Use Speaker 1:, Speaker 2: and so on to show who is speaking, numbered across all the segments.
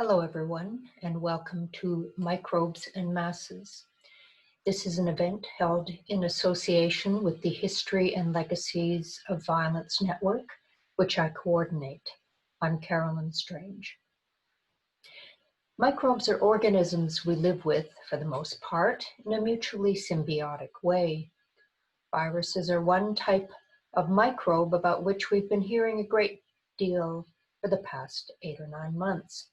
Speaker 1: Hello, everyone, and welcome to Microbes and Masses. This is an event held in association with the History and Legacies of Violence Network, which I coordinate. I'm Carolyn Strange. Microbes are organisms we live with, for the most part, in a mutually symbiotic way. Viruses are one type of microbe about which we've been hearing a great deal for the past 8 or 9 months.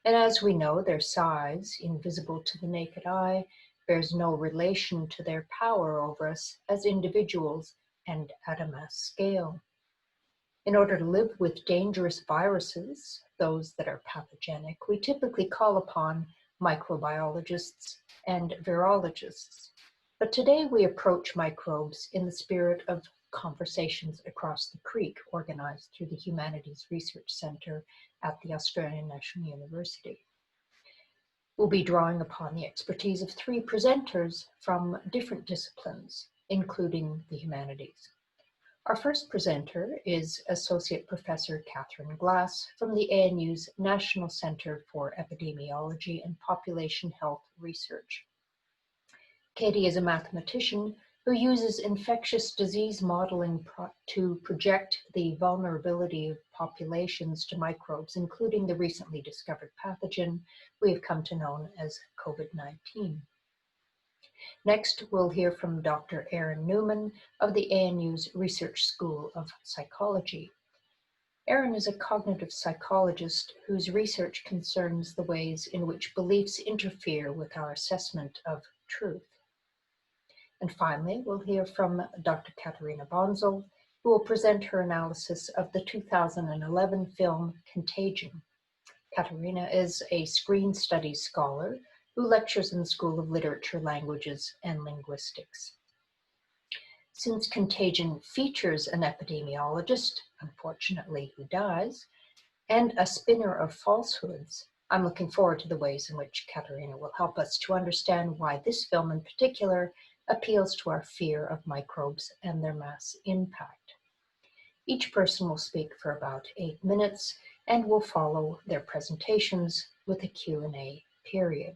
Speaker 1: And as we know, their size, invisible to the naked eye, bears no relation to their power over us as individuals and at a mass scale. In order to live with dangerous viruses, those that are pathogenic, we typically call upon microbiologists and virologists. But today we approach microbes in the spirit of Conversations Across the Creek, organized through the Humanities Research Centre at the Australian National University. We'll be drawing upon the expertise of 3 presenters from different disciplines, including the humanities. Our first presenter is Associate Professor Katharina Glass from the ANU's National Centre for Epidemiology and Population Health Research. Katie is a mathematician who uses infectious disease modeling to project the vulnerability of populations to microbes, including the recently discovered pathogen we have come to know as COVID-19. Next, we'll hear from Dr. Eryn Newman of the ANU's Research School of Psychology. Eryn is a cognitive psychologist whose research concerns the ways in which beliefs interfere with our assessment of truth. And finally, we'll hear from Dr. Katharina Bonzel, who will present her analysis of the 2011 film Contagion. Katharina is a screen studies scholar who lectures in the School of Literature, Languages, and Linguistics. Since Contagion features an epidemiologist, unfortunately, who dies, and a spinner of falsehoods, I'm looking forward to the ways in which Katharina will help us to understand why this film in particular appeals to our fear of microbes and their mass impact. Each person will speak for about 8 minutes and will follow their presentations with a Q&A period.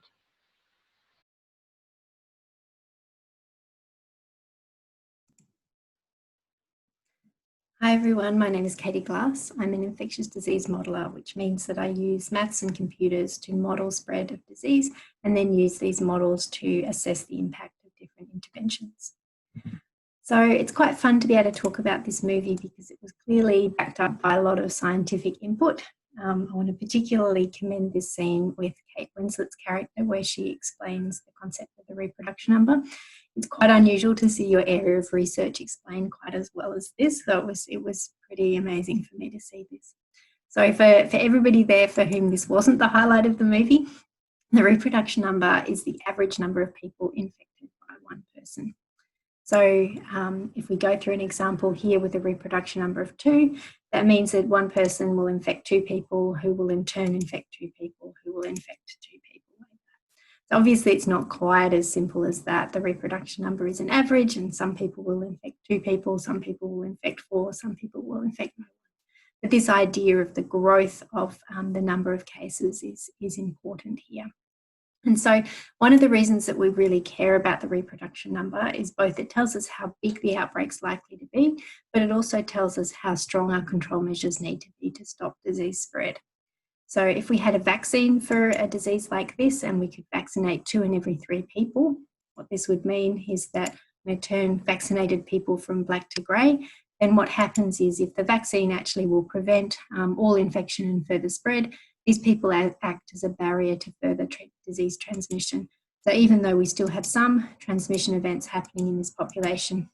Speaker 2: Hi everyone, my name is Katie Glass. I'm an infectious disease modeler, which means that I use maths and computers to model spread of disease and then use these models to assess the impact of different interventions. So it's quite fun to be able to talk about this movie because it was clearly backed up by a lot of scientific input. I want to particularly commend this scene with Kate Winslet's character where she explains the concept of the reproduction number. It's quite unusual to see your area of research explained quite as well as this, so it was pretty amazing for me to see this. So for everybody there for whom this wasn't the highlight of the movie, the reproduction number is the average number of people infected by one person. So if we go through an example here with a reproduction number of 2, that means that one person will infect 2 people who will in turn infect 2 people who will infect 2 people like that. So obviously it's not quite as simple as that. The reproduction number is an average and some people will infect 2 people, some people will infect 4, some people will infect no one. But this idea of the growth of the number of cases is important here. And so one of the reasons that we really care about the reproduction number is both it tells us how big the outbreak's likely to be, but it also tells us how strong our control measures need to be to stop disease spread. So if we had a vaccine for a disease like this and we could vaccinate 2 in every 3 people, what this would mean is that we turn vaccinated people from black to grey. Then what happens is if the vaccine actually will prevent all infection and further spread, these people act as a barrier to further disease transmission. So even though we still have some transmission events happening in this population,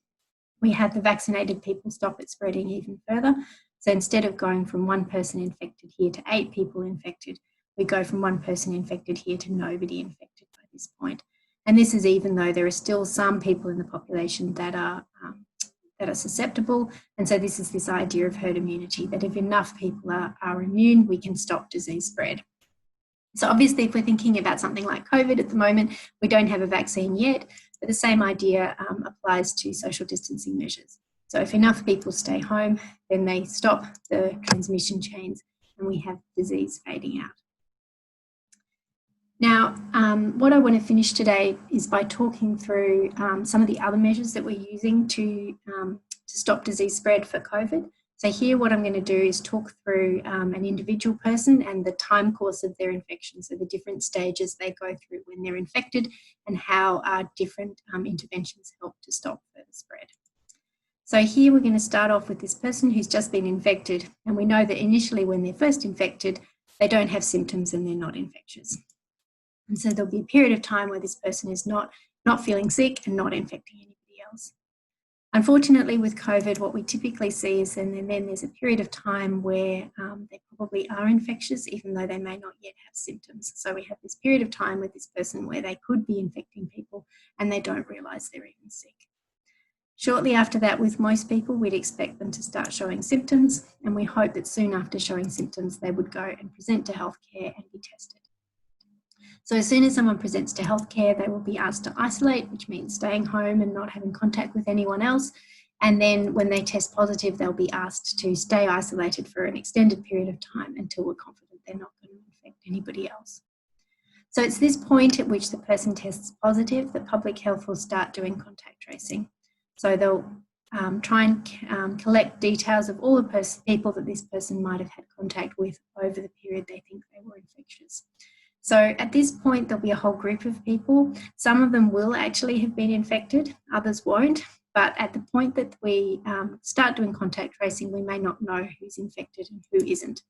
Speaker 2: we have the vaccinated people stop it spreading even further. So instead of going from 1 person infected here to 8 people infected, we go from 1 person infected here to nobody infected by this point. And this is even though there are still some people in the population that are susceptible. And so this is this idea of herd immunity, that if enough people are immune, we can stop disease spread. So obviously, if we're thinking about something like COVID at the moment, we don't have a vaccine yet, but the same idea applies to social distancing measures. So if enough people stay home, then they stop the transmission chains and we have disease fading out. Now, what I want to finish today is by talking through some of the other measures that we're using to stop disease spread for COVID. So here what I'm going to do is talk through an individual person and the time course of their infection, so the different stages they go through when they're infected and how different interventions help to stop further spread. So here we're going to start off with this person who's just been infected, and we know that initially when they're first infected, they don't have symptoms and they're not infectious. And so there'll be a period of time where this person is not feeling sick and not infecting anybody else. Unfortunately, with COVID, what we typically see is then there's a period of time where they probably are infectious, even though they may not yet have symptoms. So we have this period of time with this person where they could be infecting people and they don't realise they're even sick. Shortly after that, with most people, we'd expect them to start showing symptoms, and we hope that soon after showing symptoms, they would go and present to healthcare and be tested. So as soon as someone presents to healthcare, they will be asked to isolate, which means staying home and not having contact with anyone else. And then when they test positive, they'll be asked to stay isolated for an extended period of time until we're confident they're not going to infect anybody else. So it's this point at which the person tests positive that public health will start doing contact tracing. So they'll try and collect details of all the people that this person might have had contact with over the period they think they were infectious. So at this point, there'll be a whole group of people. Some of them will actually have been infected, others won't. But at the point that we start doing contact tracing, we may not know who's infected and who isn't.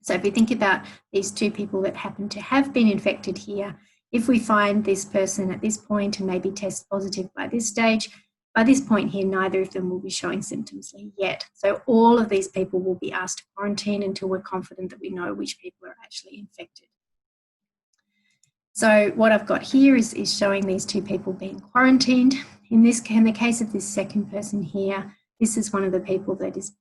Speaker 2: So if we think about these two people that happen to have been infected here, if we find this person at this point and maybe test positive by this stage, by this point here, neither of them will be showing symptoms yet. So all of these people will be asked to quarantine until we're confident that we know which people are actually infected. So what I've got here is showing these two people being quarantined. In the case of this second person here, this is one of the people that is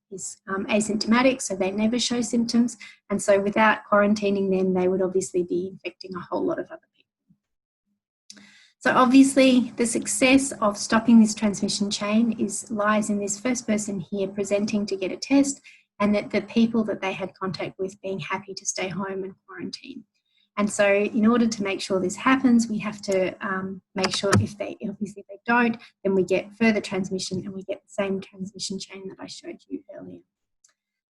Speaker 2: asymptomatic, so they never show symptoms. And so without quarantining them, they would obviously be infecting a whole lot of other people. So obviously the success of stopping this transmission chain lies in this first person here presenting to get a test, and that the people that they had contact with being happy to stay home and quarantine. And so in order to make sure this happens, we have to make sure if they don't, then we get further transmission and we get the same transmission chain that I showed you earlier.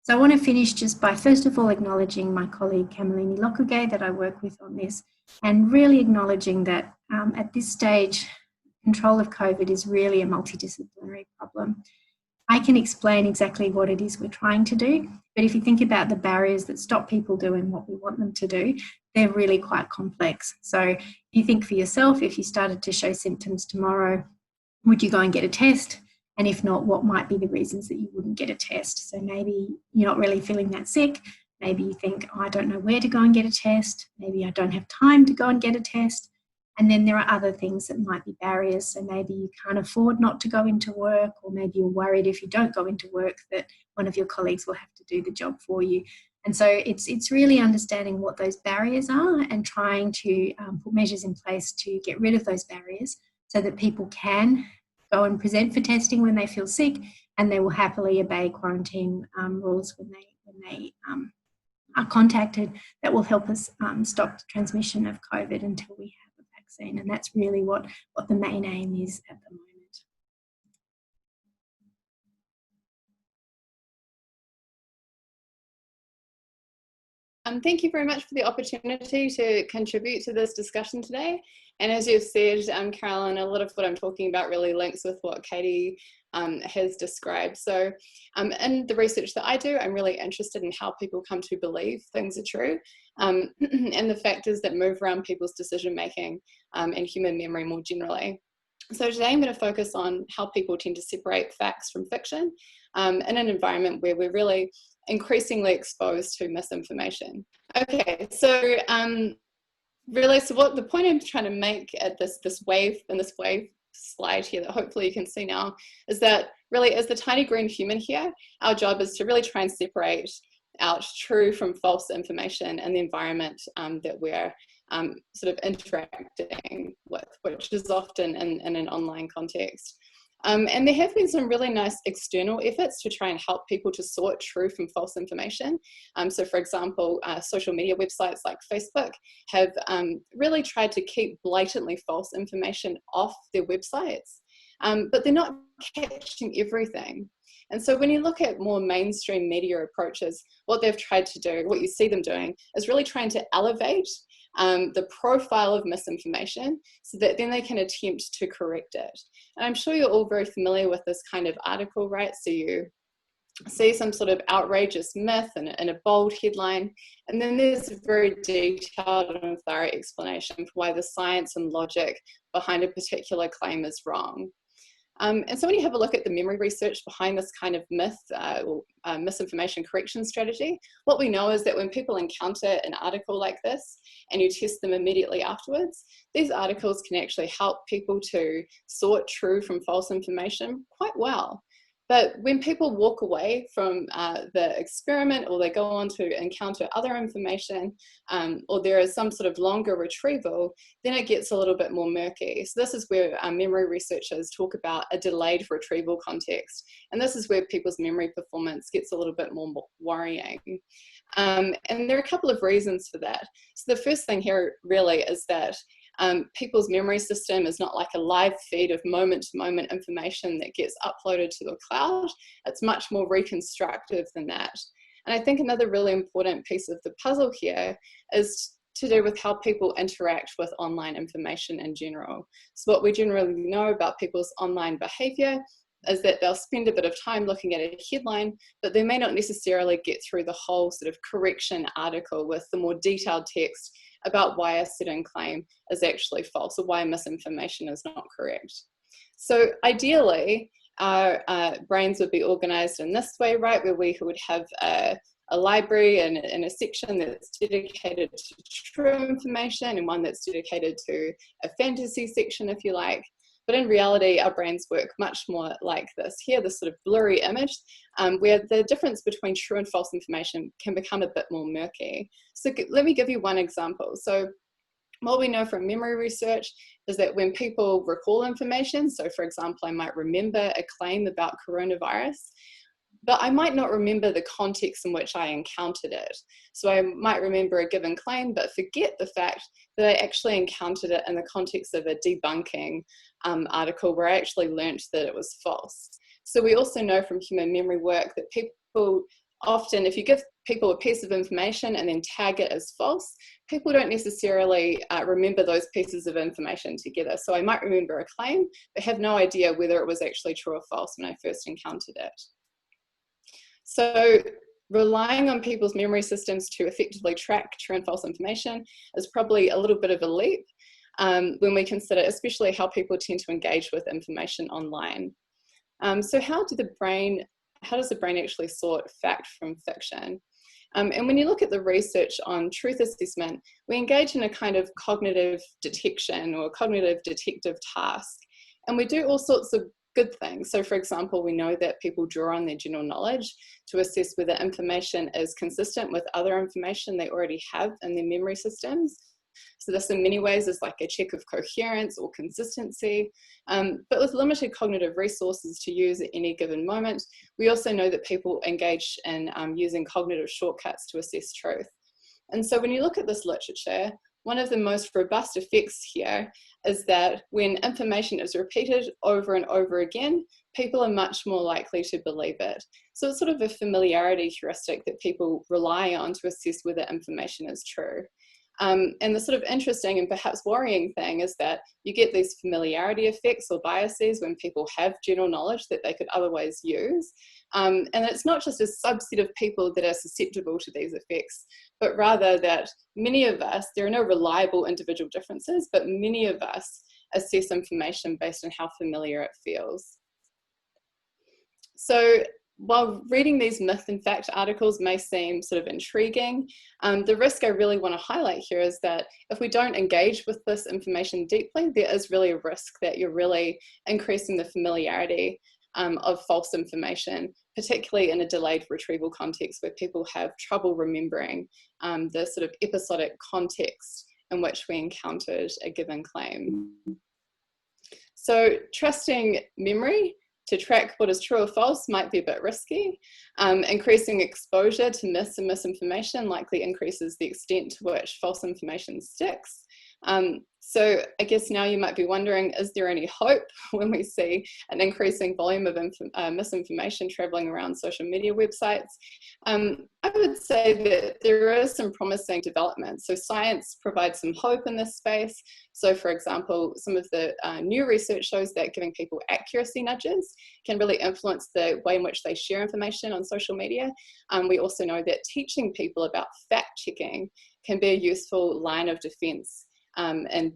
Speaker 2: So I want to finish just by first of all acknowledging my colleague Camelini Lokugay that I work with on this, and really acknowledging that at this stage, control of COVID is really a multidisciplinary problem. I can explain exactly what it is we're trying to do, but if you think about the barriers that stop people doing what we want them to do, they're really quite complex. So if you think for yourself, if you started to show symptoms tomorrow, would you go and get a test? And if not, what might be the reasons that you wouldn't get a test? So maybe you're not really feeling that sick. Maybe you think, oh, I don't know where to go and get a test. Maybe I don't have time to go and get a test. And then there are other things that might be barriers. So maybe you can't afford not to go into work, or maybe you're worried if you don't go into work that one of your colleagues will have to do the job for you. And so it's really understanding what those barriers are and trying to put measures in place to get rid of those barriers so that people can go and present for testing when they feel sick, and they will happily obey quarantine rules when they are contacted. That will help us stop the transmission of COVID until we have a vaccine. And that's really what the main aim is at the moment.
Speaker 3: Thank you very much for the opportunity to contribute to this discussion today. And as you've said, Carolyn, a lot of what I'm talking about really links with what Katie has described. So in the research that I do, I'm really interested in how people come to believe things are true, and the factors that move around people's decision-making and human memory more generally. So today I'm going to focus on how people tend to separate facts from fiction in an environment where we're really increasingly exposed to misinformation. Okay, so really, so what the point I'm trying to make at this wave slide here that hopefully you can see now is that really, as the tiny green human here, our job is to really try and separate out true from false information in the environment that we're sort of interacting with, which is often in an online context. And there have been some really nice external efforts to try and help people to sort true from false information. So for example, social media websites like Facebook have really tried to keep blatantly false information off their websites, but they're not catching everything. And so when you look at more mainstream media approaches, what they've tried to do, what you see them doing, is really trying to elevate the profile of misinformation so that then they can attempt to correct it. And I'm sure you're all very familiar with this kind of article, right? So you see some sort of outrageous myth and a bold headline, and then there's a very detailed and thorough explanation for why the science and logic behind a particular claim is wrong. And so when you have a look at the memory research behind this kind of myth or misinformation correction strategy, what we know is that when people encounter an article like this and you test them immediately afterwards, these articles can actually help people to sort true from false information quite well. But when people walk away from the experiment, or they go on to encounter other information, or there is some sort of longer retrieval, then it gets a little bit more murky. So this is where memory researchers talk about a delayed retrieval context. And this is where people's memory performance gets a little bit more worrying. And there are a couple of reasons for that. So the first thing here really is that people's memory system is not like a live feed of moment-to-moment information that gets uploaded to the cloud. It's much more reconstructive than that. And I think another really important piece of the puzzle here is to do with how people interact with online information in general. So what we generally know about people's online behavior is that they'll spend a bit of time looking at a headline, but they may not necessarily get through the whole sort of correction article with the more detailed text about why a certain claim is actually false or why misinformation is not correct. So ideally, our brains would be organized in this way, right, where we would have a library and a section that's dedicated to true information and one that's dedicated to a fantasy section, if you like. But in reality, our brains work much more like this. Here, this sort of blurry image, where the difference between true and false information can become a bit more murky. So let me give you one example. So what we know from memory research is that when people recall information, so for example, I might remember a claim about coronavirus, but I might not remember the context in which I encountered it. So I might remember a given claim, but forget the fact that I actually encountered it in the context of a debunking article where I actually learnt that it was false. So we also know from human memory work that people often, if you give people a piece of information and then tag it as false, people don't necessarily remember those pieces of information together. So I might remember a claim, but have no idea whether it was actually true or false when I first encountered it. So relying on people's memory systems to effectively track true and false information is probably a little bit of a leap when we consider especially how people tend to engage with information online. So how does the brain actually sort fact from fiction? And when you look at the research on truth assessment, we engage in a kind of cognitive detection or cognitive detective task. And we do all sorts of good things. So for example, we know that people draw on their general knowledge to assess whether information is consistent with other information they already have in their memory systems. So this in many ways is like a check of coherence or consistency, but with limited cognitive resources to use at any given moment, we also know that people engage in using cognitive shortcuts to assess truth. And so when you look at this literature, one of the most robust effects here is that when information is repeated over and over again, people are much more likely to believe it. So it's sort of a familiarity heuristic that people rely on to assess whether information is true. And the sort of interesting and perhaps worrying thing is that you get these familiarity effects or biases when people have general knowledge that they could otherwise use. And it's not just a subset of people that are susceptible to these effects, but rather that many of us, there are no reliable individual differences, but many of us assess information based on how familiar it feels. So while reading these myth and fact articles may seem sort of intriguing, the risk I really want to highlight here is that if we don't engage with this information deeply, there is really a risk that you're really increasing the familiarity of false information, particularly in a delayed retrieval context where people have trouble remembering the sort of episodic context in which we encountered a given claim. So trusting memory to track what is true or false might be a bit risky. Increasing exposure to myths and misinformation likely increases the extent to which false information sticks. So I guess now you might be wondering, is there any hope when we see an increasing volume of misinformation traveling around social media websites? I would say that there is some promising development. So science provides some hope in this space. So for example, some of the new research shows that giving people accuracy nudges can really influence the way in which they share information on social media. We also know that teaching people about fact checking can be a useful line of defense and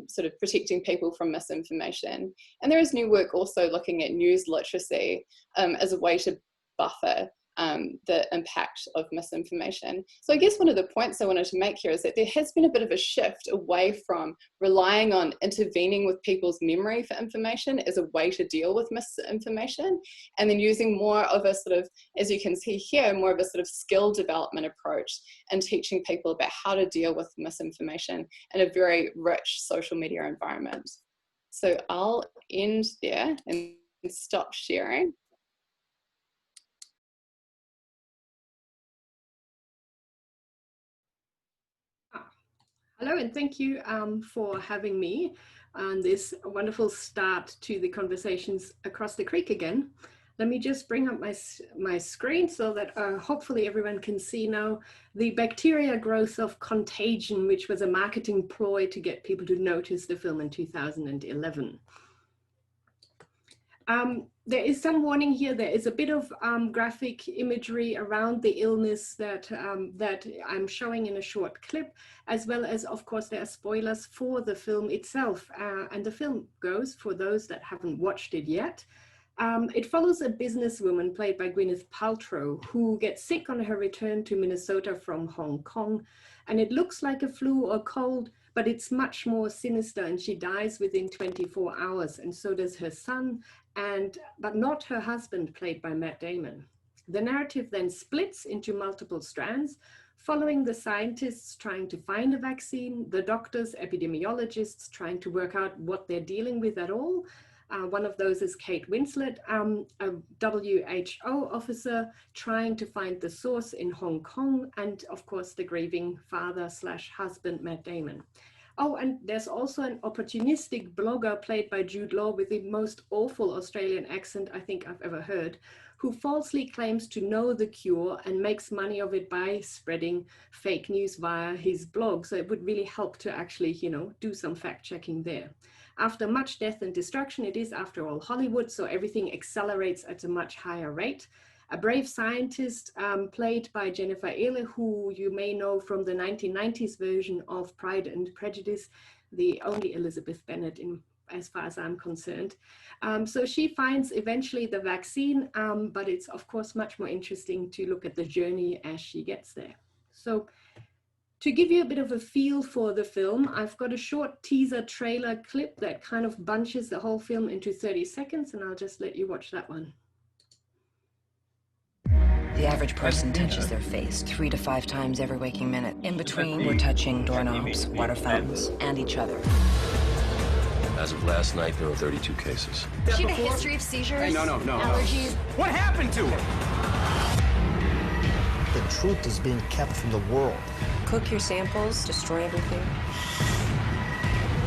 Speaker 3: sort of protecting people from misinformation. And there is new work also looking at news literacy as a way to buffer the impact of misinformation. So I guess one of the points I wanted to make here is that there has been a bit of a shift away from relying on intervening with people's memory for information as a way to deal with misinformation, and then using more of a sort of, as you can see here, more of a sort of skill development approach and teaching people about how to deal with misinformation in a very rich social media environment. So I'll end there and stop sharing.
Speaker 4: Hello, and thank you for having me on this wonderful start to the conversations across the creek again. Let me just bring up my screen so that hopefully everyone can see now the bacteria growth of contagion, which was a marketing ploy to get people to notice the film in 2011. There is some warning here. There is a bit of graphic imagery around the illness that I'm showing in a short clip, as well as, of course, there are spoilers for the film itself. And the film goes, for those that haven't watched it yet, it follows a businesswoman played by Gwyneth Paltrow who gets sick on her return to Minnesota from Hong Kong. And it looks like a flu or cold, but it's much more sinister, and she dies within 24 hours, and so does her son, but not her husband, played by Matt Damon. The narrative then splits into multiple strands, following the scientists trying to find a vaccine, the doctors, epidemiologists trying to work out what they're dealing with at all. One of those is Kate Winslet, a WHO officer trying to find the source in Hong Kong, and of course the grieving father/husband, Matt Damon. Oh, and there's also an opportunistic blogger played by Jude Law with the most awful Australian accent I think I've ever heard, who falsely claims to know the cure and makes money of it by spreading fake news via his blog. So it would really help to actually, do some fact checking there. After much death and destruction, it is after all Hollywood, so everything accelerates at a much higher rate. A brave scientist played by Jennifer Ehle, who you may know from the 1990s version of Pride and Prejudice, the only Elizabeth Bennet as far as I'm concerned. So she finds eventually the vaccine, but it's of course much more interesting to look at the journey as she gets there. So to give you a bit of a feel for the film, I've got a short teaser trailer clip that kind of bunches the whole film into 30 seconds, and I'll just let you watch that one.
Speaker 5: The average person touches their face 3 to 5 times every waking minute. In between, we're touching doorknobs, water fountains, and each other.
Speaker 6: As of last night, there were 32 cases.
Speaker 7: She had a history of seizures,
Speaker 6: Hey, no.
Speaker 7: allergies.
Speaker 6: What happened to her?
Speaker 8: The truth is being kept from the world.
Speaker 5: Cook your samples, destroy everything.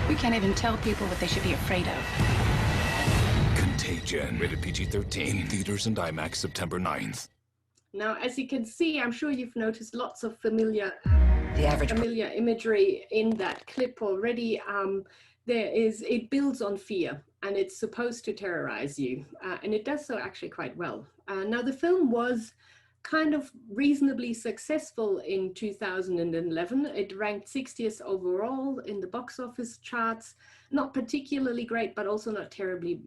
Speaker 7: We can't even tell people what they should be afraid of.
Speaker 9: Contagion, rated PG-13, theaters and IMAX September 9th.
Speaker 4: Now, as you can see, I'm sure you've noticed lots of familiar imagery in that clip already. It builds on fear, and it's supposed to terrorize you, and it does so actually quite well. Now, the film was kind of reasonably successful in 2011. It ranked 60th overall in the box office charts. Not particularly great, but also not terribly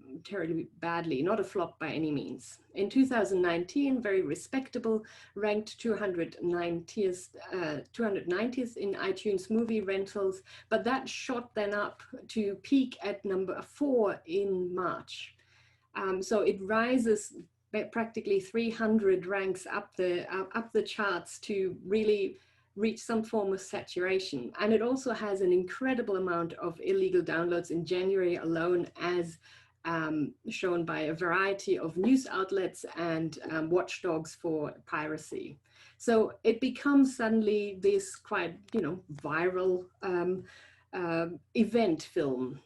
Speaker 4: badly, not a flop by any means. In 2019, very respectable, ranked 290th in iTunes movie rentals, but that shot then up to peak at number 4 in March. So it rises practically 300 ranks up the charts to really reached some form of saturation. And it also has an incredible amount of illegal downloads in January alone, as shown by a variety of news outlets and watchdogs for piracy. So it becomes suddenly this quite, viral event film.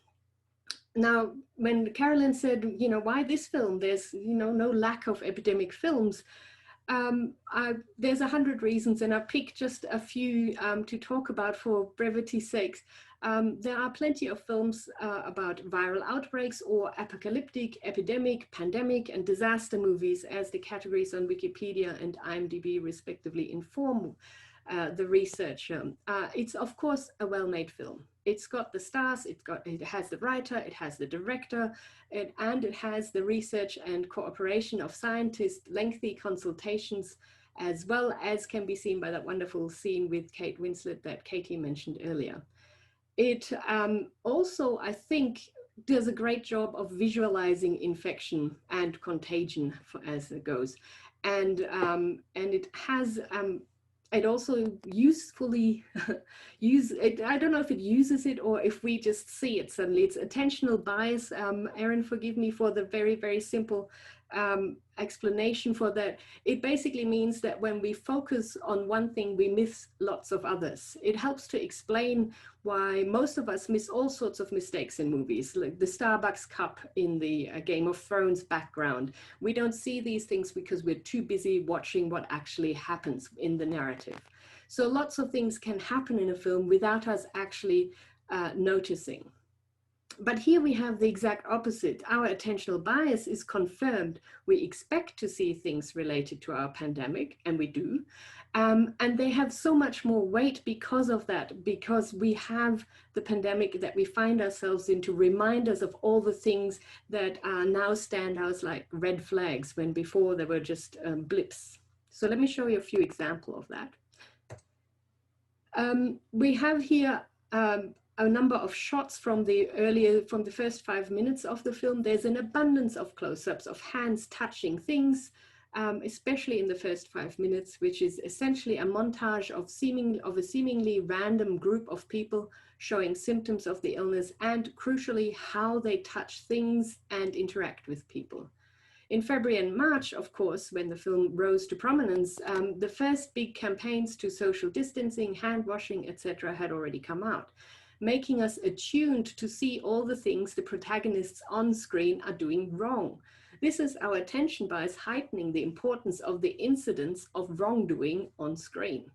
Speaker 4: Now, when Carolyn said, why this film? There's, no lack of epidemic films. There's 100 reasons, and I've picked just a few to talk about for brevity's sake. There are plenty of films about viral outbreaks or apocalyptic, epidemic, pandemic, and disaster movies, as the categories on Wikipedia and IMDb respectively inform the researcher. It's of course a well-made film. It's got the stars, it has the writer, it has the director, and it has the research and cooperation of scientists, lengthy consultations, as well as can be seen by that wonderful scene with Kate Winslet that Katie mentioned earlier. It also, I think, does a great job of visualizing infection and contagion as it goes. And it has, it also usefully I don't know if it uses it or if we just see it suddenly. It's attentional bias. Eryn, forgive me for the very, very simple explanation for that. It basically means that when we focus on one thing, we miss lots of others. It helps to explain why most of us miss all sorts of mistakes in movies, like the Starbucks cup in the Game of Thrones background. We don't see these things because we're too busy watching what actually happens in the narrative. So lots of things can happen in a film without us actually noticing. But here we have the exact opposite. Our attentional bias is confirmed. We expect to see things related to our pandemic, and we do. And they have so much more weight because of that, because we have the pandemic that we find ourselves in to remind us of all the things that are now standouts like red flags, when before they were just blips. So let me show you a few examples of that. We have here a number of shots from the first 5 minutes of the film. There's an abundance of close-ups of hands touching things, especially in the first 5 minutes, which is essentially a montage of a seemingly random group of people showing symptoms of the illness and, crucially, how they touch things and interact with people. In February and March, of course, when the film rose to prominence, the first big campaigns to social distancing, hand washing, etc. had already come out, making us attuned to see all the things the protagonists on screen are doing wrong. This is our attention bias heightening the importance of the incidence of wrongdoing on screen.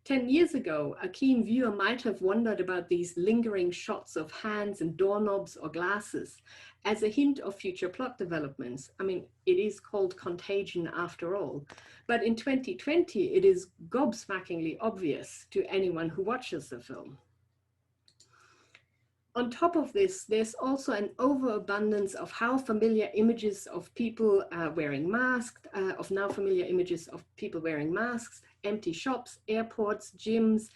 Speaker 4: 10 years ago, a keen viewer might have wondered about these lingering shots of hands and doorknobs or glasses as a hint of future plot developments. I mean, it is called Contagion after all. But in 2020, it is gobsmackingly obvious to anyone who watches the film. On top of this, there's also an overabundance of how familiar images of people wearing masks, empty shops, airports, gyms,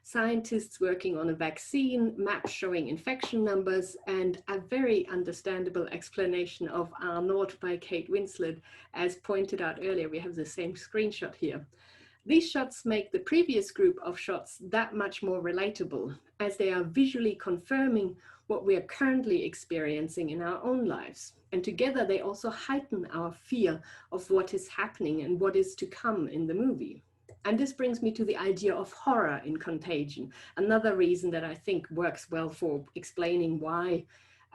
Speaker 4: scientists working on a vaccine, maps showing infection numbers, and a very understandable explanation of R0 by Kate Winslet, as pointed out earlier. We have the same screenshot here. These shots make the previous group of shots that much more relatable, as they are visually confirming what we are currently experiencing in our own lives. And together they also heighten our fear of what is happening and what is to come in the movie. And this brings me to the idea of horror in Contagion, another reason that I think works well for explaining why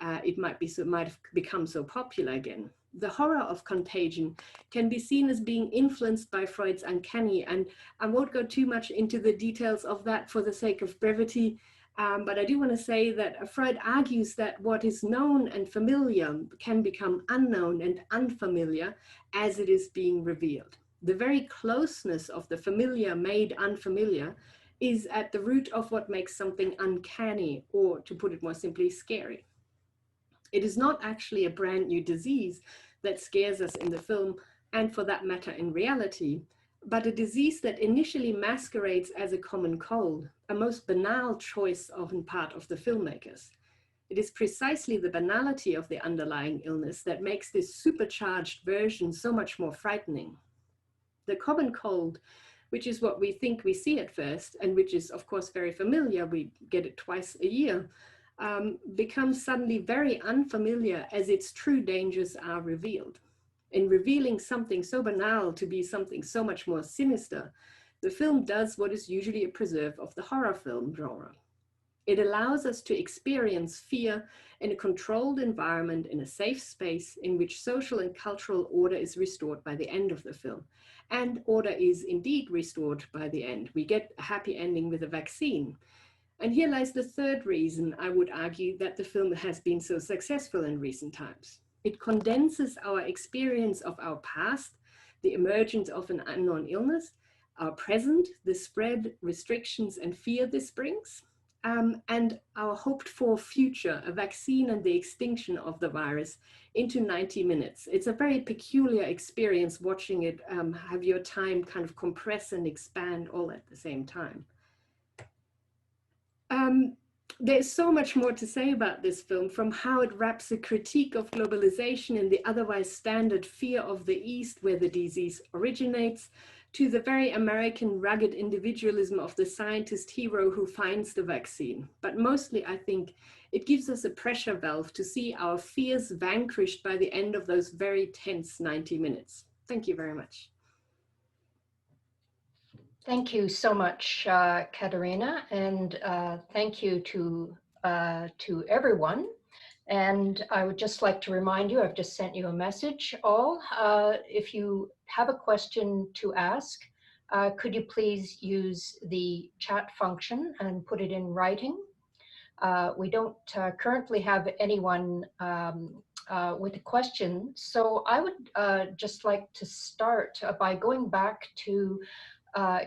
Speaker 4: it might have become so popular again. The horror of Contagion can be seen as being influenced by Freud's uncanny, and I won't go too much into the details of that for the sake of brevity, but I do want to say that Freud argues that what is known and familiar can become unknown and unfamiliar as it is being revealed. The very closeness of the familiar made unfamiliar is at the root of what makes something uncanny, or to put it more simply, scary. It is not actually a brand new disease that scares us in the film, and for that matter in reality, but a disease that initially masquerades as a common cold, a most banal choice on part of the filmmakers. It is precisely the banality of the underlying illness that makes this supercharged version so much more frightening. The common cold which is what we think we see at first, and which is of course very familiar, we get it twice a year, becomes suddenly very unfamiliar as its true dangers are revealed. In revealing something so banal to be something so much more sinister, the film does what is usually a preserve of the horror film genre. It allows us to experience fear in a controlled environment, in a safe space in which social and cultural order is restored by the end of the film. And order is indeed restored by the end. We get a happy ending with a vaccine. And here lies the third reason I would argue that the film has been so successful in recent times. It condenses our experience of our past, the emergence of an unknown illness, our present, the spread, restrictions, and fear this brings, and our hoped for future, a vaccine and the extinction of the virus, into 90 minutes. It's a very peculiar experience watching it, have your time kind of compress and expand all at the same time. There's so much more to say about this film, from how it wraps a critique of globalization and the otherwise standard fear of the East, where the disease originates, to the very American rugged individualism of the scientist hero who finds the vaccine. But mostly, I think, it gives us a pressure valve to see our fears vanquished by the end of those very tense 90 minutes. Thank you very much.
Speaker 1: Thank you so much, Katharina, and thank you to everyone. And I would just like to remind you, I've just sent you a message, all. If you have a question to ask, could you please use the chat function and put it in writing? We don't currently have anyone with a question, so I would just like to start by going back to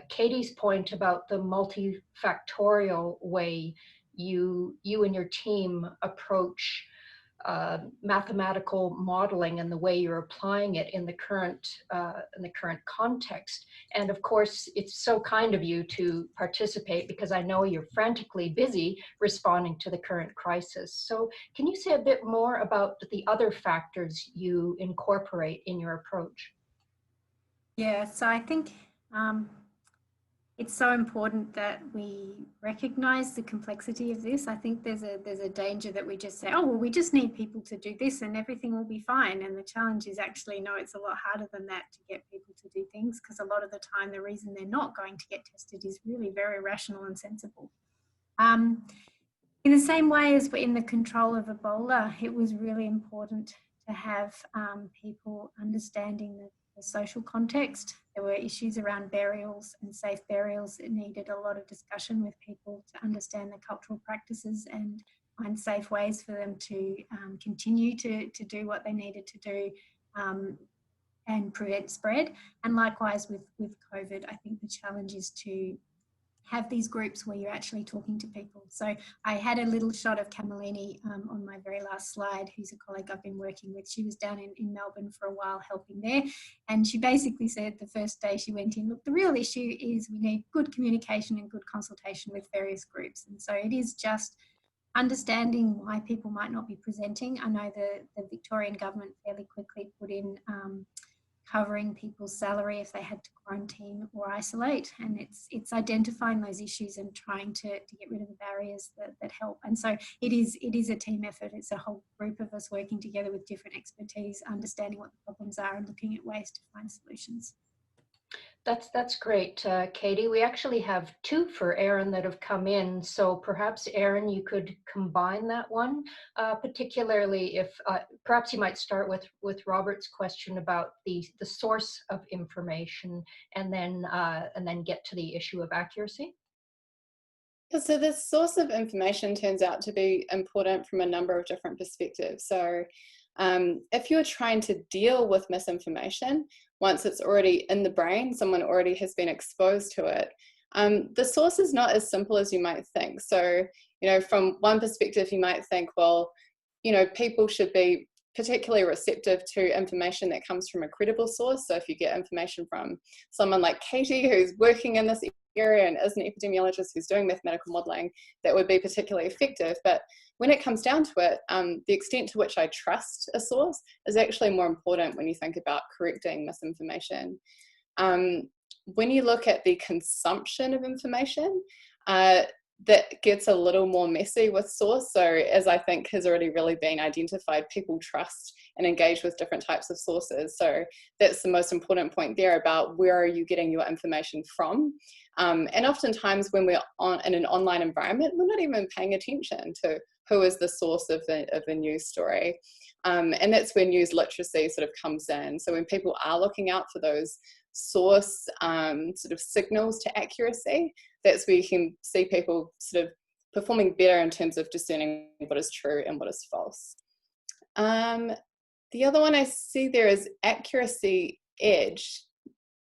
Speaker 1: Katie's point about the multifactorial way you and your team approach mathematical modeling and the way you're applying it in the current context. And of course, it's so kind of you to participate, because I know you're frantically busy responding to the current crisis. So can you say a bit more about the other factors you incorporate in your approach?
Speaker 2: Yeah, so I think it's so important that we recognize the complexity of this. I think there's a danger that we just say, oh, well, we just need people to do this and everything will be fine. And the challenge is actually, no, it's a lot harder than that to get people to do things, because a lot of the time the reason they're not going to get tested is really very rational and sensible. In the same way as in the control of Ebola, it was really important to have people understanding the social context. There were issues around burials and safe burials. It needed a lot of discussion with people to understand the cultural practices and find safe ways for them to continue to do what they needed to do and prevent spread. And likewise with COVID, I think the challenge is to have these groups where you're actually talking to people. So I had a little shot of Camillini on my very last slide, who's a colleague I've been working with. She was down in Melbourne for a while helping there. And she basically said the first day she went in, look, the real issue is we need good communication and good consultation with various groups. And so it is just understanding why people might not be presenting. I know the Victorian government fairly quickly put in covering people's salary if they had to quarantine or isolate, and it's identifying those issues and trying to get rid of the barriers that help. And so it is a team effort. It's a whole group of us working together with different expertise, understanding what the problems are and looking at ways to find solutions.
Speaker 1: That's great, Katie. We actually have two for Eryn that have come in, so perhaps Eryn, you could combine that one, particularly if perhaps you might start with Robert's question about the source of information, and then get to the issue of accuracy.
Speaker 3: So the source of information turns out to be important from a number of different perspectives. So if you're trying to deal with misinformation, once it's already in the brain, someone already has been exposed to it, the source is not as simple as you might think. So, from one perspective, you might think, well, people should be particularly receptive to information that comes from a credible source. So if you get information from someone like Katie, who's working in this area and is an epidemiologist who's doing mathematical modeling, that would be particularly effective. But when it comes down to it, the extent to which I trust a source is actually more important when you think about correcting misinformation. when you look at the consumption of information, that gets a little more messy with source. So as I think has already really been identified, people trust and engage with different types of sources. So that's the most important point there about where are you getting your information from. And oftentimes when we're in an online environment, we're not even paying attention to who is the source of the news story. And that's where news literacy sort of comes in. So when people are looking out for those source sort of signals to accuracy, that's where you can see people sort of performing better in terms of discerning what is true and what is false. The other one I see there is accuracy edge.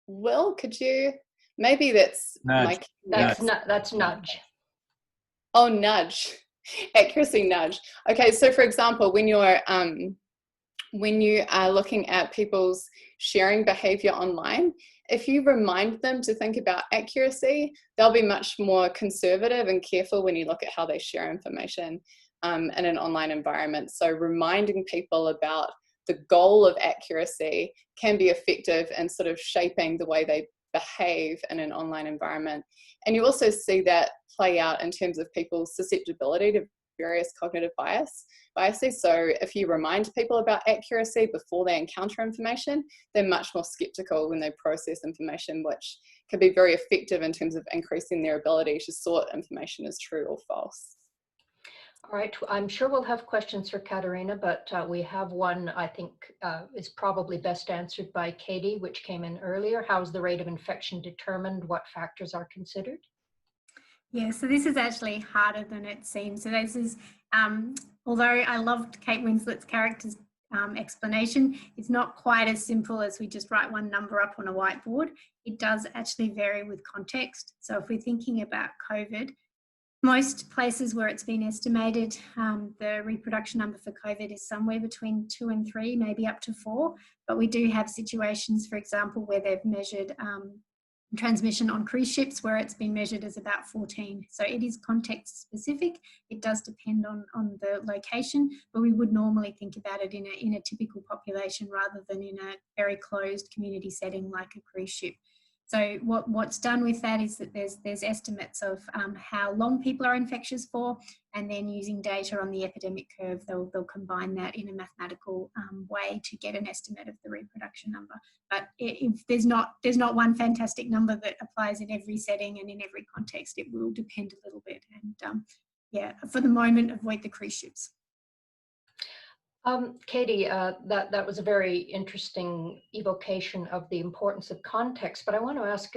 Speaker 3: Will, could you, maybe that's
Speaker 10: nudge.
Speaker 1: That's nudge.
Speaker 3: Oh, nudge. Accuracy nudge. Okay, so for example, when you are looking at people's sharing behavior online, if you remind them to think about accuracy, they'll be much more conservative and careful when you look at how they share information in an online environment. So reminding people about the goal of accuracy can be effective in sort of shaping the way they behave in an online environment. And you also see that play out in terms of people's susceptibility to various cognitive biases. So if you remind people about accuracy before they encounter information, they're much more skeptical when they process information, which can be very effective in terms of increasing their ability to sort information as true or false.
Speaker 1: All right, I'm sure we'll have questions for Katharina, but we have one I think is probably best answered by Katie, which came in earlier. How is the rate of infection determined? What factors are considered?
Speaker 2: Yeah, so this is actually harder than it seems. So this is, although I loved Kate Winslet's character's explanation, it's not quite as simple as we just write one number up on a whiteboard. It does actually vary with context. So if we're thinking about COVID, most places where it's been estimated, the reproduction number for COVID is somewhere between 2 and 3, maybe up to 4. But we do have situations, for example, where they've measured transmission on cruise ships where it's been measured as about 14. So it is context specific. It does depend on the location, but we would normally think about it in a typical population rather than in a very closed community setting like a cruise ship. So what's done with that is that there's estimates of how long people are infectious for, and then using data on the epidemic curve, they'll combine that in a mathematical way to get an estimate of the reproduction number. But if there's not one fantastic number that applies in every setting and in every context, it will depend a little bit. And yeah, for the moment, avoid the cruise ships.
Speaker 1: Katie, that was a very interesting evocation of the importance of context, but I want to ask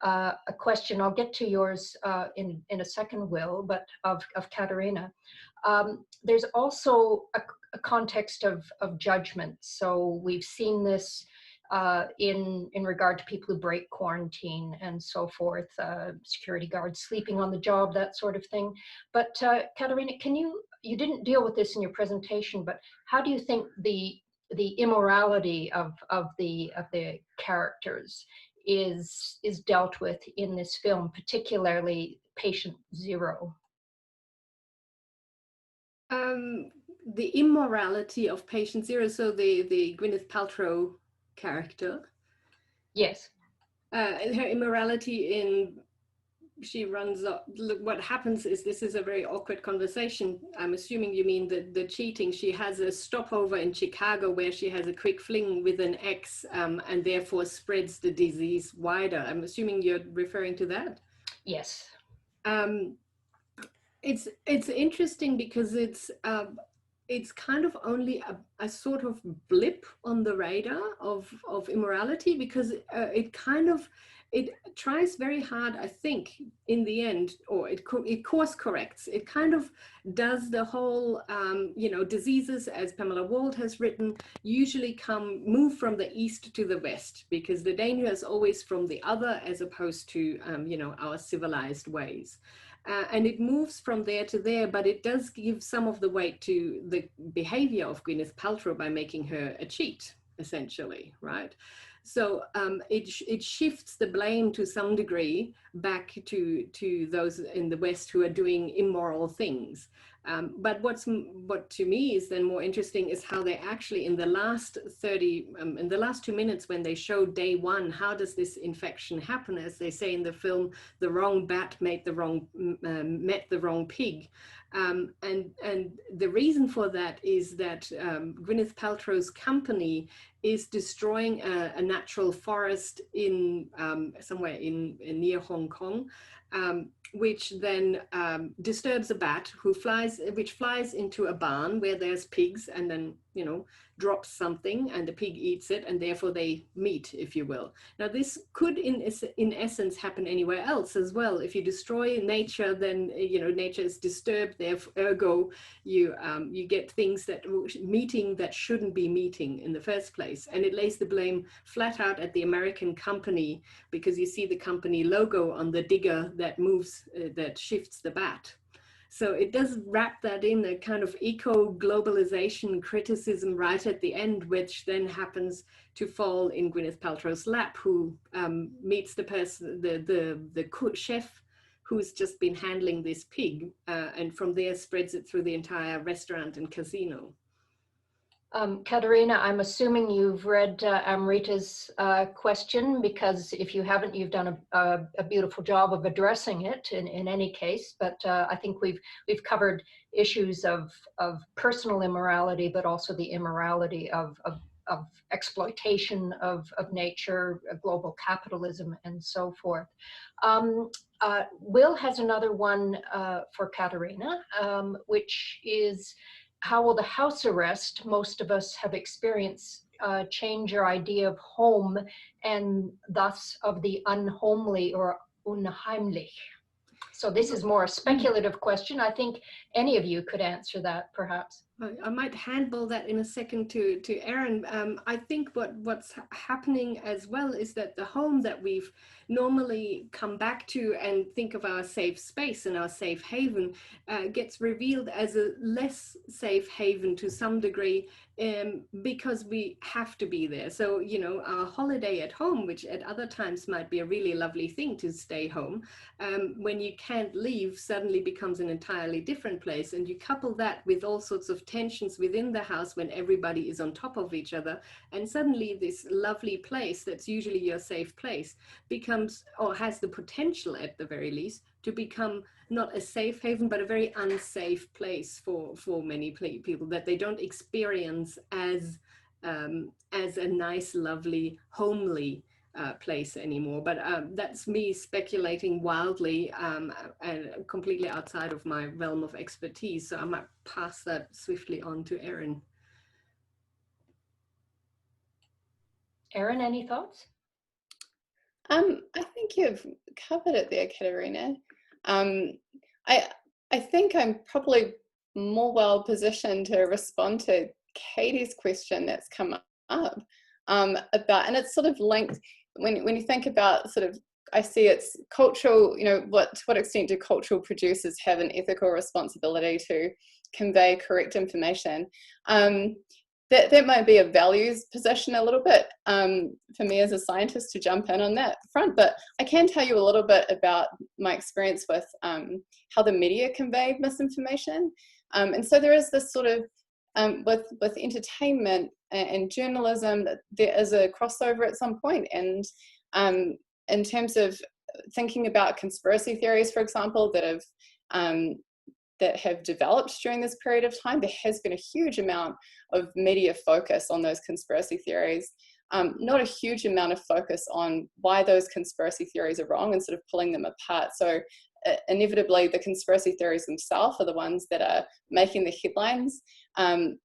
Speaker 1: a question. I'll get to yours in a second, Will, but of Katharina. There's also a context of judgment. So we've seen this in regard to people who break quarantine and so forth, security guards sleeping on the job, that sort of thing. But Katharina, you didn't deal with this in your presentation, but how do you think the immorality of the characters is dealt with in this film, particularly Patient Zero?
Speaker 4: The immorality of Patient Zero, so the Gwyneth Paltrow character.
Speaker 1: Yes.
Speaker 4: Her immorality in, she runs up, look, what happens is, this is a very awkward conversation. I'm assuming you mean the cheating. She has a stopover in Chicago where she has a quick fling with an ex and therefore spreads the disease wider. I'm assuming you're referring to that?
Speaker 1: Yes.
Speaker 4: It's interesting because it's kind of only a sort of blip on the radar of immorality, because it tries very hard, I think, in the end, or it course corrects. It kind of does the whole, diseases, as Pamela Wald has written, usually move from the east to the west, because the danger is always from the other as opposed to, our civilized ways. And it moves from there to there, but it does give some of the weight to the behavior of Gwyneth Paltrow by making her a cheat, essentially, right? So it shifts the blame to some degree back to those in the West who are doing immoral things. But what to me is then more interesting is how they actually in the last 2 minutes when they show day one, how does this infection happen? As they say in the film, the wrong bat met the wrong pig. And the reason for that is that Gwyneth Paltrow's company is destroying a natural forest in somewhere in near Hong Kong, which then disturbs a bat which flies into a barn where there's pigs, and then drops something and the pig eats it, and therefore they meet, if you will. Now this could in essence happen anywhere else as well. If you destroy nature, then nature is disturbed, therefore ergo you get things that shouldn't be meeting in the first place. And it lays the blame flat out at the American company, because you see the company logo on the digger that moves that shifts the bat. So it does wrap that in a kind of eco-globalization criticism right at the end, which then happens to fall in Gwyneth Paltrow's lap, who meets the person, the chef who's just been handling this pig, and from there spreads it through the entire restaurant and casino.
Speaker 1: Katharina, I'm assuming you've read Amrita's question, because if you haven't, you've done a beautiful job of addressing it in any case. But I think we've covered issues of personal immorality, but also the immorality of exploitation of nature, global capitalism, and so forth. Will has another one for Katharina, which is, how will the house arrest most of us have experienced change your idea of home, and thus of the unhomely or unheimlich? So this is more a speculative question. I think any of you could answer that, perhaps.
Speaker 4: I might handball that in a second to Eryn. I think what's happening as well is that the home that we've normally come back to and think of our safe space and our safe haven gets revealed as a less safe haven to some degree, because we have to be there. So, our holiday at home, which at other times might be a really lovely thing to stay home, when you can't leave, suddenly becomes an entirely different place. And you couple that with all sorts of tensions within the house when everybody is on top of each other, and suddenly this lovely place that's usually your safe place becomes, or has the potential at the very least, to become not a safe haven, but a very unsafe place for many people, that they don't experience as a nice, lovely, homely place anymore. But that's me speculating wildly and completely outside of my realm of expertise. So I might pass that swiftly on to Eryn.
Speaker 1: Eryn, any thoughts?
Speaker 3: I think you've covered it there, Katharina. I think I'm probably more well positioned to respond to Katie's question that's come up about, and it's sort of linked when you think about sort of, I see it's cultural, to what extent do cultural producers have an ethical responsibility to convey correct information? That might be a values position a little bit for me as a scientist to jump in on that front, but I can tell you a little bit about my experience with how the media convey misinformation. And so there is this sort of, with entertainment and journalism, there is a crossover at some point. And in terms of thinking about conspiracy theories, for example, that have developed during this period of time, there has been a huge amount of media focus on those conspiracy theories, not a huge amount of focus on why those conspiracy theories are wrong and sort of pulling them apart. So inevitably the conspiracy theories themselves are the ones that are making the headlines,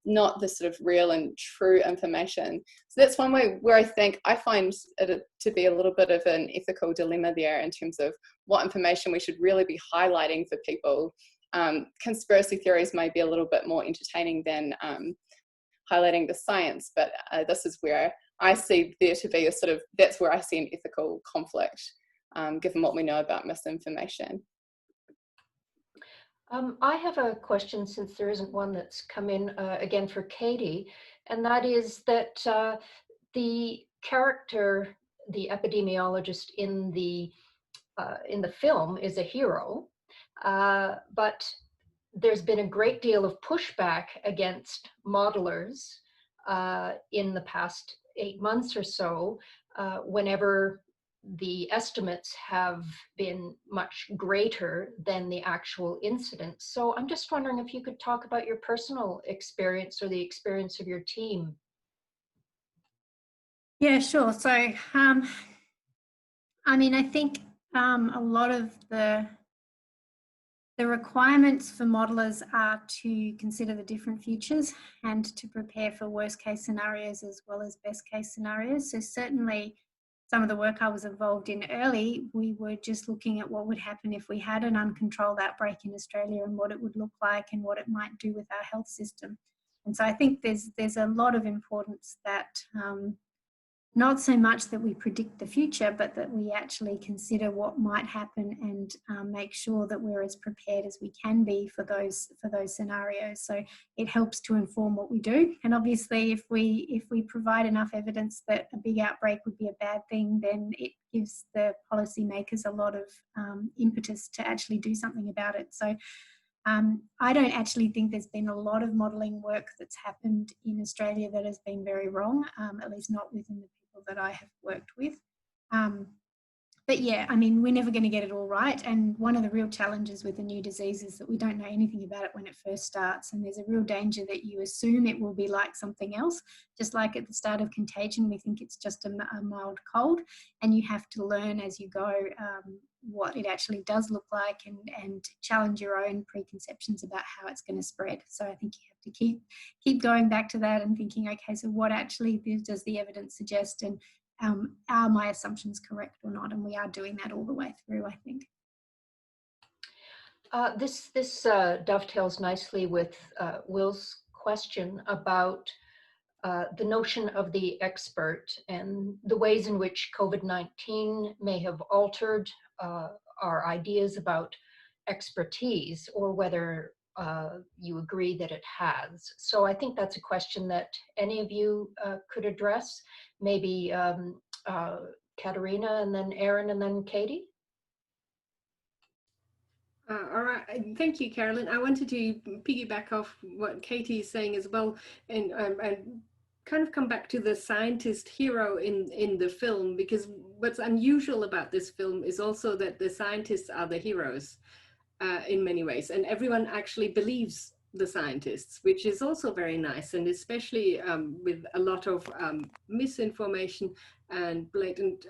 Speaker 3: not the sort of real and true information. So that's one way where I find it to be a little bit of an ethical dilemma there in terms of what information we should really be highlighting for people. Conspiracy theories may be a little bit more entertaining than highlighting the science, but this is where I see there to be that's where I see an ethical conflict, given what we know about misinformation.
Speaker 1: I have a question, since there isn't one that's come in again for Katie, and that is that the character, the epidemiologist in the film, is a hero, but there's been a great deal of pushback against modelers in the past 8 months or so, whenever the estimates have been much greater than the actual incidents. So I'm just wondering if you could talk about your personal experience or the experience of your team.
Speaker 2: Yeah, sure. So, I mean, I think a lot of the requirements for modelers are to consider the different futures and to prepare for worst case scenarios as well as best case scenarios. So certainly some of the work I was involved in early, we were just looking at what would happen if we had an uncontrolled outbreak in Australia and what it would look like and what it might do with our health system. And so I think there's a lot of importance that not so much that we predict the future, but that we actually consider what might happen and make sure that we're as prepared as we can be for those scenarios. So it helps to inform what we do. And obviously, if we provide enough evidence that a big outbreak would be a bad thing, then it gives the policymakers a lot of impetus to actually do something about it. So I don't actually think there's been a lot of modelling work that's happened in Australia that has been very wrong, at least not within the people that I have worked with. But yeah, I mean, we're never going to get it all right. And one of the real challenges with a new disease is that we don't know anything about it when it first starts. And there's a real danger that you assume it will be like something else. Just like at the start of contagion, we think it's just a mild cold. And you have to learn as you go what it actually does look like and challenge your own preconceptions about how it's going to spread. So I think you have to keep going back to that and thinking, okay, so what actually does the evidence suggest, and are my assumptions correct or not? And we are doing that all the way through, I think.
Speaker 1: This dovetails nicely with Will's question about the notion of the expert and the ways in which COVID-19 may have altered our ideas about expertise, or whether you agree that it has. So I think that's a question that any of you could address. Maybe Katharina, and then Eryn, and then Katie.
Speaker 4: All right, thank you, Carolyn. I wanted to piggyback off what Katie is saying as well, and kind of come back to the scientist hero in the film, because what's unusual about this film is also that the scientists are the heroes in many ways, and everyone actually believes the scientists, which is also very nice, and especially with a lot of misinformation and blatant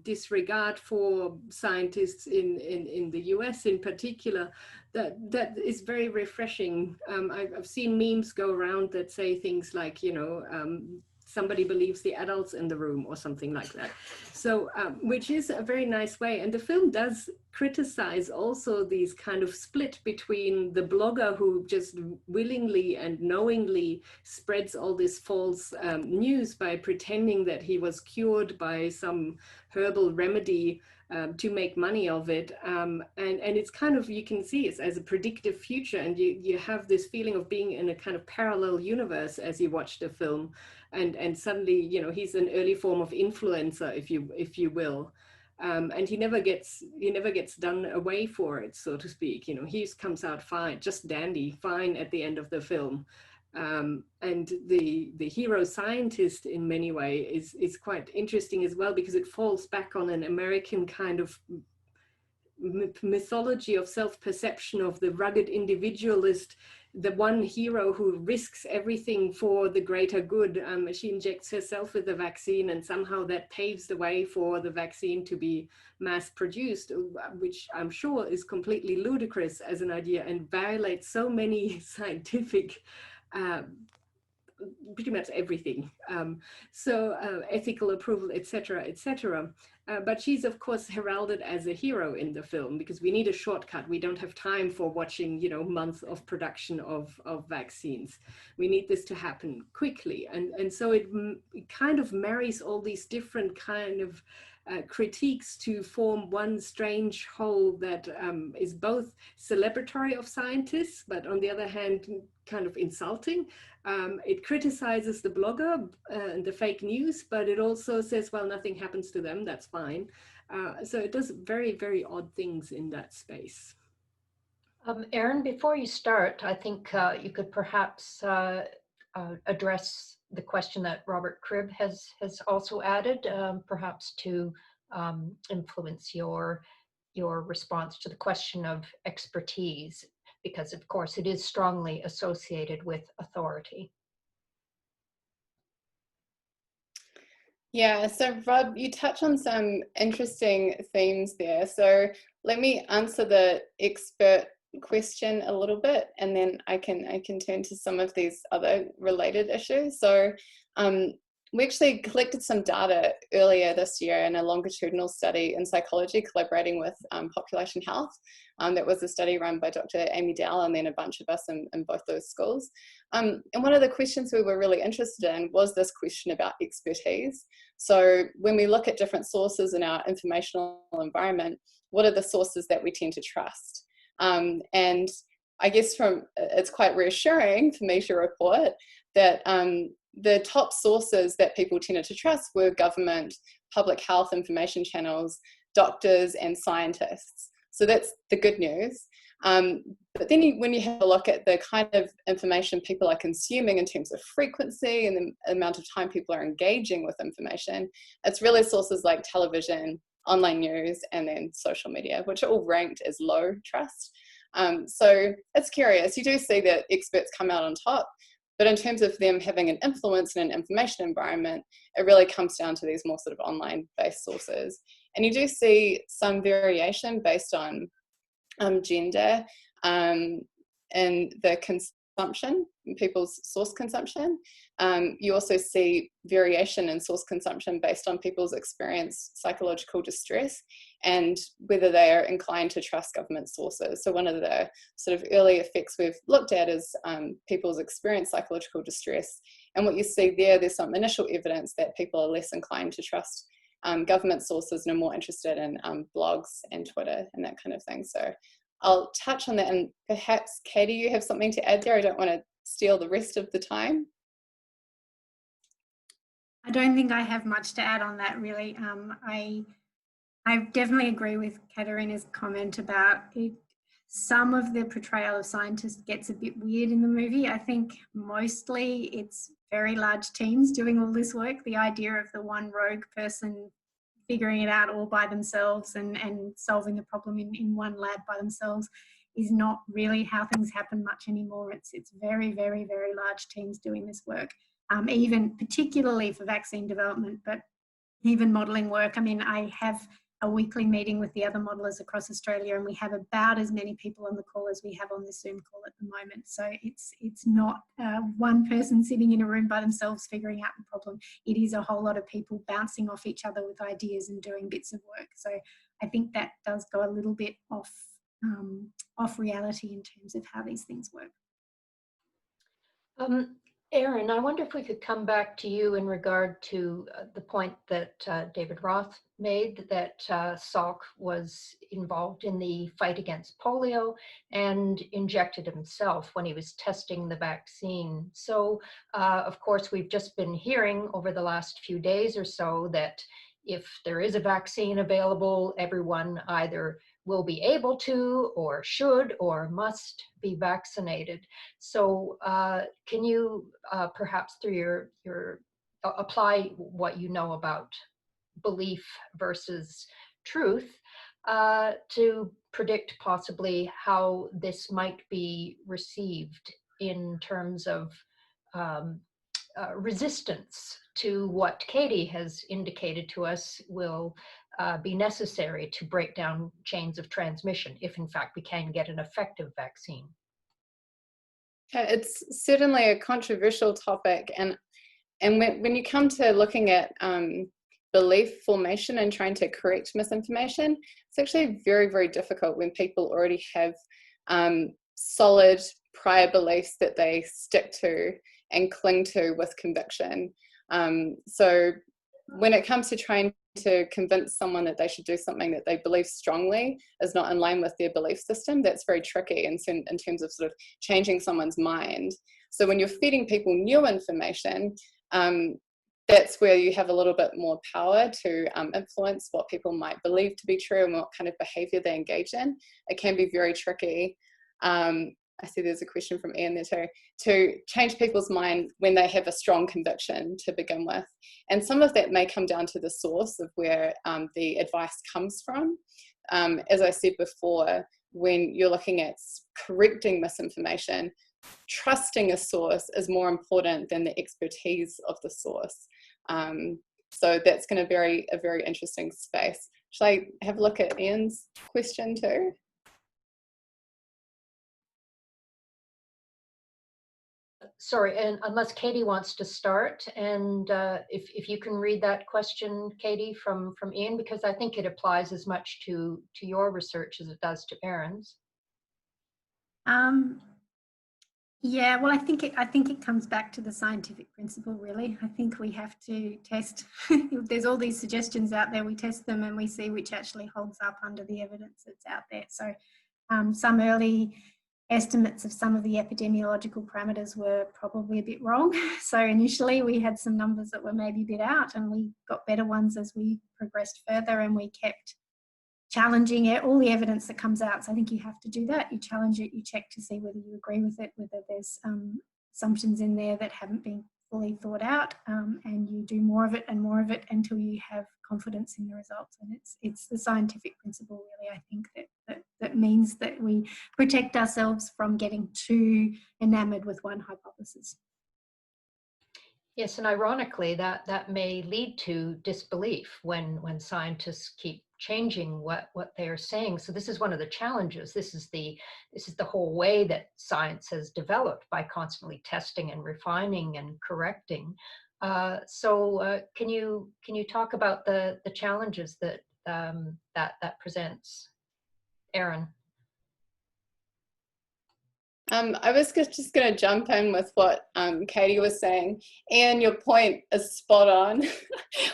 Speaker 4: disregard for scientists in the US in particular, that is very refreshing. I've seen memes go around that say things like, you know, somebody believes the adults in the room or something like that. So, which is a very nice way. And the film does criticize also these kind of split between the blogger who just willingly and knowingly spreads all this false news by pretending that he was cured by some herbal remedy to make money of it. And it's kind of, you can see it as a predictive future, and you have this feeling of being in a kind of parallel universe as you watch the film. And suddenly, you know, he's an early form of influencer, if you will. And he never gets done away for it, so to speak. You know, he comes out fine, just dandy, fine at the end of the film. And the hero scientist in many ways is quite interesting as well, because it falls back on an American kind of mythology of self-perception of the rugged individualist, the one hero who risks everything for the greater good. She injects herself with the vaccine, and somehow that paves the way for the vaccine to be mass produced, which I'm sure is completely ludicrous as an idea and violates so many scientific pretty much everything. Ethical approval, etc., etc. But she's of course heralded as a hero in the film, because we need a shortcut. We don't have time for watching, you know, months of production of vaccines. We need this to happen quickly. And so it kind of marries all these different kind of critiques to form one strange whole that is both celebratory of scientists, but on the other hand, kind of insulting. It criticizes the blogger and the fake news, but it also says, well, nothing happens to them, that's fine. So it does very, very odd things in that space.
Speaker 1: Eryn, before you start, I think you could perhaps address the question that Robert Cribb has also added, perhaps to influence your response to the question of expertise, because of course it is strongly associated with authority.
Speaker 3: Yeah, so Rob, you touch on some interesting themes there. So let me answer the expert question a little bit, and then I can turn to some of these other related issues. So we actually collected some data earlier this year in a longitudinal study in psychology, collaborating with population health. That was a study run by Dr. Amy Dowell and then a bunch of us in both those schools. And one of the questions we were really interested in was this question about expertise. So when we look at different sources in our informational environment, what are the sources that we tend to trust? And I guess it's quite reassuring for me to report that the top sources that people tended to trust were government, public health information channels, doctors, and scientists. So that's the good news. But then when you have a look at the kind of information people are consuming in terms of frequency and the amount of time people are engaging with information, it's really sources like television, online news, and then social media, which are all ranked as low trust. So it's curious. You do see that experts come out on top, but in terms of them having an influence in an information environment, it really comes down to these more sort of online-based sources. And you do see some variation based on gender and the consumption, people's source consumption. You also see variation in source consumption based on people's experience psychological distress and whether they are inclined to trust government sources. So one of the sort of early effects we've looked at is people's experience psychological distress. And what you see there's some initial evidence that people are less inclined to trust government sources and are more interested in blogs and Twitter and that kind of thing. So I'll touch on that, and perhaps Katie, you have something to add there. I don't want to steal the rest of the time.
Speaker 2: I don't think I have much to add on that, really. I definitely agree with Katharina's comment about it. Some of the portrayal of scientists gets a bit weird in the movie. I think mostly it's very large teams doing all this work. The idea of the one rogue person figuring it out all by themselves and solving the problem in one lab by themselves is not really how things happen much anymore. It's very, very, very large teams doing this work, even particularly for vaccine development, but even modelling work. I mean, I have a weekly meeting with the other modelers across Australia, and we have about as many people on the call as we have on this Zoom call at the moment. So it's not one person sitting in a room by themselves figuring out the problem. It is a whole lot of people bouncing off each other with ideas and doing bits of work. So I think that does go a little bit off reality in terms of how these things work.
Speaker 1: Eryn, I wonder if we could come back to you in regard to the point that David Roth made, that Salk was involved in the fight against polio and injected himself when he was testing the vaccine. So, of course, we've just been hearing over the last few days or so that if there is a vaccine available, everyone either will be able to or should or must be vaccinated. So can you perhaps through your apply what you know about belief versus truth to predict possibly how this might be received in terms of resistance to what Katie has indicated to us will be necessary to break down chains of transmission, if in fact we can get an effective vaccine?
Speaker 3: It's certainly a controversial topic, and when you come to looking at belief formation and trying to correct misinformation, it's actually very, very difficult when people already have solid prior beliefs that they stick to and cling to with conviction. So when it comes to trying to convince someone that they should do something that they believe strongly is not in line with their belief system, that's very tricky in terms of sort of changing someone's mind. So when you're feeding people new information, that's where you have a little bit more power to influence what people might believe to be true and what kind of behavior they engage in. It can be very tricky. I see there's a question from Ian there too, to change people's mind when they have a strong conviction to begin with. And some of that may come down to the source of where the advice comes from. As I said before, when you're looking at correcting misinformation, trusting a source is more important than the expertise of the source. So that's going to be a very interesting space. Shall I have a look at Ian's question too?
Speaker 1: Sorry, and unless Katie wants to start, and if you can read that question, Katie, from Ian, because I think it applies as much to your research as it does to Eryn's.
Speaker 2: Yeah, well, I think it comes back to the scientific principle, really. I think we have to test. There's all these suggestions out there. We test them and we see which actually holds up under the evidence that's out there. So some early estimates of some of the epidemiological parameters were probably a bit wrong. So initially we had some numbers that were maybe a bit out, and we got better ones as we progressed further, and we kept challenging it, all the evidence that comes out. So I think you have to do that. You challenge it, you check to see whether you agree with it, whether there's assumptions in there that haven't been fully thought out, and you do more of it and more of it until you have confidence in the results. And it's the scientific principle, really, I think, that means that we protect ourselves from getting too enamored with one hypothesis.
Speaker 1: Yes, and ironically, that may lead to disbelief when scientists keep changing what they are saying. So this is one of the challenges. This is the whole way that science has developed, by constantly testing and refining and correcting. So can you talk about the challenges that that presents, Eryn?
Speaker 3: I was just going to jump in with what Katie was saying, and your point is spot on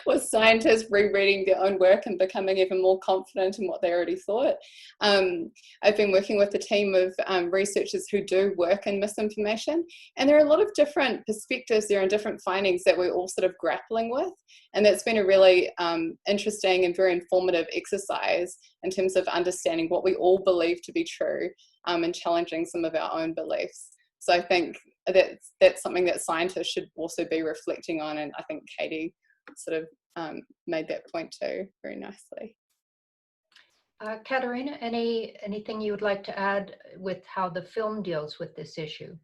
Speaker 3: with scientists rereading their own work and becoming even more confident in what they already thought. I've been working with a team of researchers who do work in misinformation, and there are a lot of different perspectives there and different findings that we're all sort of grappling with, and that's been a really interesting and very informative exercise in terms of understanding what we all believe to be true, and challenging some of our own beliefs. So I think that's something that scientists should also be reflecting on, and I think Katie sort of made that point too very nicely.
Speaker 1: Katharina, anything you would like to add with how the film deals with this issue?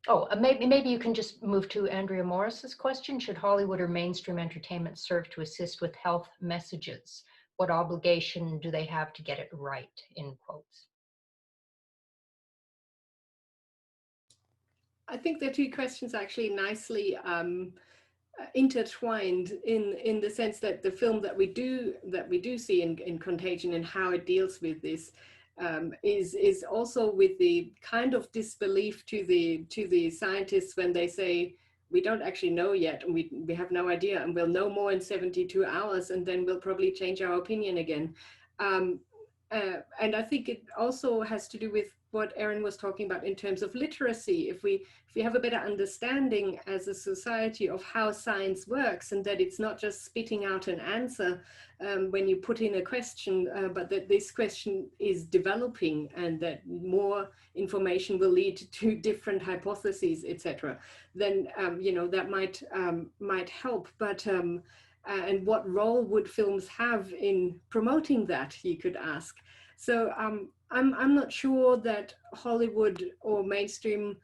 Speaker 1: Oh, maybe you can just move to Andrea Morris's question. Should Hollywood or mainstream entertainment serve to assist with health messages? What obligation do they have to get it right, in quotes?
Speaker 4: I think the two questions are actually nicely intertwined in the sense that the film that we do see in Contagion and how it deals with this is also with the kind of disbelief to the scientists when they say, we don't actually know yet, and we have no idea, and we'll know more in 72 hours, and then we'll probably change our opinion again. And I think it also has to do with what Eryn was talking about in terms of literacy. If we have a better understanding as a society of how science works, and that it's not just spitting out an answer when you put in a question, but that this question is developing, and that more information will lead to different hypotheses, etc., then that might help. But and what role would films have in promoting that, you could ask. So I'm not sure that Hollywood or mainstream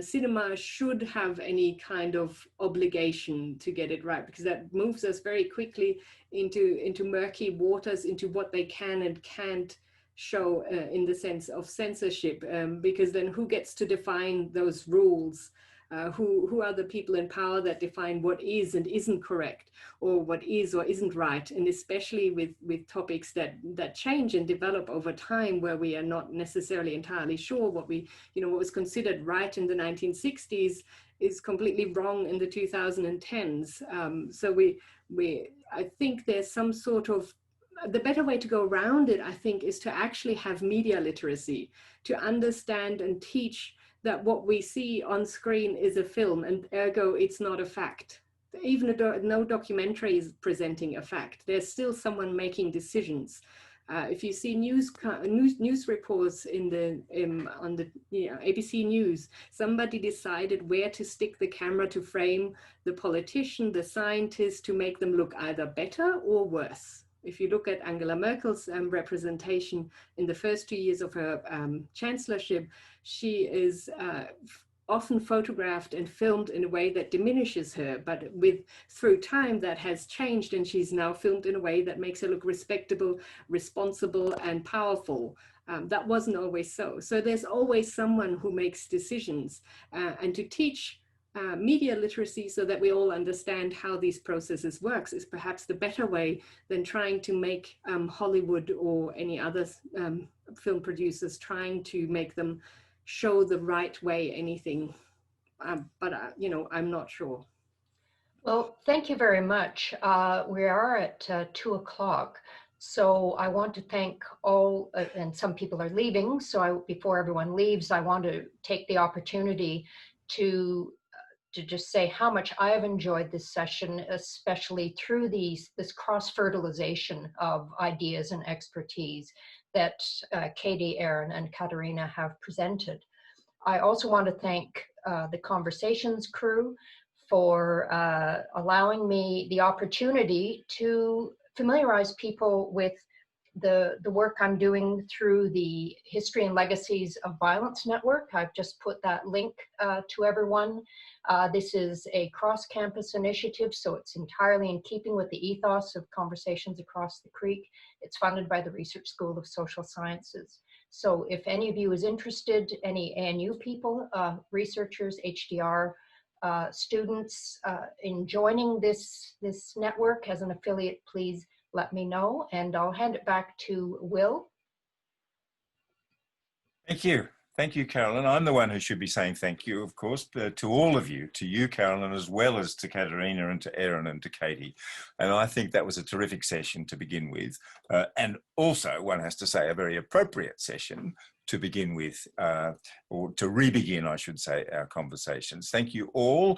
Speaker 4: cinema should have any kind of obligation to get it right, because that moves us very quickly into murky waters, into what they can and can't show in the sense of censorship, because then who gets to define those rules? Who are the people in power that define what is and isn't correct, or what is or isn't right? And especially with topics that change and develop over time, where we are not necessarily entirely sure what was considered right in the 1960s is completely wrong in the 2010s. So I think there's some sort of, the better way to go around it, I think, is to actually have media literacy, to understand and teach that what we see on screen is a film, and ergo it's not a fact. Even no documentary is presenting a fact. There's still someone making decisions. If you see news reports in the on the ABC News, somebody decided where to stick the camera to frame the politician, the scientist, to make them look either better or worse. If you look at Angela Merkel's representation in the first 2 years of her chancellorship, she is often photographed and filmed in a way that diminishes her, but through time that has changed, and she's now filmed in a way that makes her look respectable, responsible, and powerful. That wasn't always so. So there's always someone who makes decisions, and to teach media literacy so that we all understand how these processes works is perhaps the better way than trying to make Hollywood or any other film producers trying to make them show the right way anything, but I'm not sure.
Speaker 1: Well, thank you very much. We are at 2 o'clock, so I want to thank all, and some people are leaving, so before everyone leaves, I want to take the opportunity to just say how much I have enjoyed this session, especially through this cross-fertilization of ideas and expertise that Katie, Eryn, and Katharina have presented. I also want to thank the Conversations crew for allowing me the opportunity to familiarize people with the work I'm doing through the History and Legacies of Violence Network. I've just put that link to everyone. This is a cross-campus initiative, so it's entirely in keeping with the ethos of Conversations Across the Creek. It's funded by the Research School of Social Sciences. So if any of you is interested, any ANU people, researchers, HDR students in joining this network as an affiliate, please let me know, and I'll hand it back to Will.
Speaker 10: Thank you. Thank you, Carolyn. I'm the one who should be saying thank you, of course, to all of you, to you, Carolyn, as well as to Katharina and to Eryn and to Katie. And I think that was a terrific session to begin with. And also, one has to say, a very appropriate session to begin with, or to re-begin, I should say, our conversations. Thank you all.